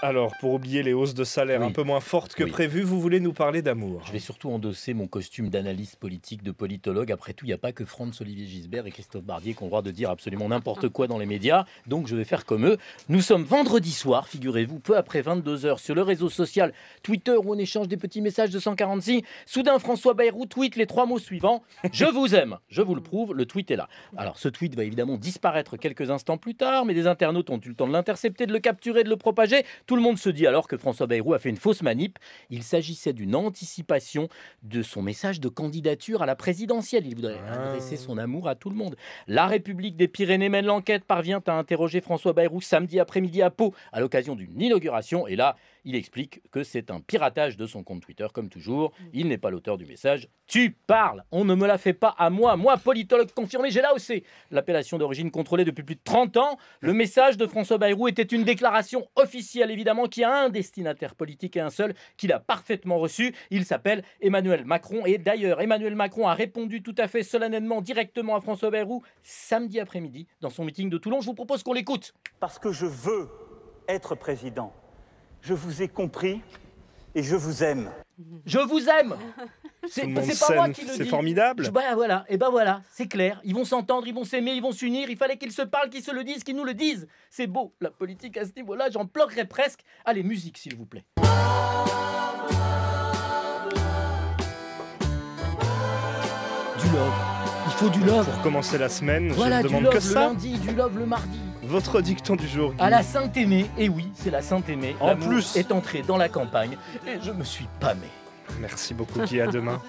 Alors, pour oublier les hausses de salaire Oui. un peu moins fortes que Oui. prévu, vous voulez nous parler d'amour. Je vais surtout endosser mon costume d'analyste politique, de politologue. Après tout, il n'y a pas que Franz-Olivier Gisbert et Christophe Barbier qui ont le droit de dire absolument n'importe quoi dans les médias. Donc, je vais faire comme eux. Nous sommes vendredi soir, figurez-vous, peu après 22 heures, sur le réseau social Twitter où on échange des petits messages de 146. Soudain, François Bayrou tweet les 3 mots suivants. Je vous aime. Je vous le prouve, le tweet est là. Alors, ce tweet va évidemment disparaître quelques instants plus tard, mais des internautes ont eu le temps de l'intercepter, de le capturer, de le propager. Tout le monde se dit alors que François Bayrou a fait une fausse manip. Il s'agissait d'une anticipation de son message de candidature à la présidentielle. Il voudrait adresser son amour à tout le monde. La République des Pyrénées mène l'enquête, parvient à interroger François Bayrou samedi après-midi à Pau à l'occasion d'une inauguration. Et là, il explique que c'est un piratage de son compte Twitter, comme toujours. Il n'est pas l'auteur du message. Tu parles, on ne me la fait pas à moi. Moi, politologue confirmé, j'ai l'AOC, l'appellation d'origine contrôlée depuis plus de 30 ans. Le message de François Bayrou était une déclaration officielle, évidemment, qui a un destinataire politique et un seul, qu'il a parfaitement reçu. Il s'appelle Emmanuel Macron. Et d'ailleurs, Emmanuel Macron a répondu tout à fait solennellement, directement à François Bayrou, samedi après-midi, dans son meeting de Toulon. Je vous propose qu'on l'écoute. Parce que je veux être président. Je vous ai compris et je vous aime. Je vous aime. C'est Tout le monde pas moi s'aime, qui le c'est dis. formidable. Voilà, et ben voilà, c'est clair. Ils vont s'entendre, ils vont s'aimer, ils vont s'unir. Il fallait qu'ils se parlent, qu'ils se le disent, qu'ils nous le disent. C'est beau, la politique à ce niveau-là, j'en pleurerais presque. Allez, musique, s'il vous plaît. Du love. Il faut du love. Pour commencer la semaine, Voilà, je ne du demande love que le ça. lundi, du love le mardi. Votre dicton du jour, Guy. À la Saint-Aimée, et oui, c'est la Saint-Aimée. En L'amour plus. est entré dans la campagne et je me suis pâmé. Merci beaucoup, Guy, à demain.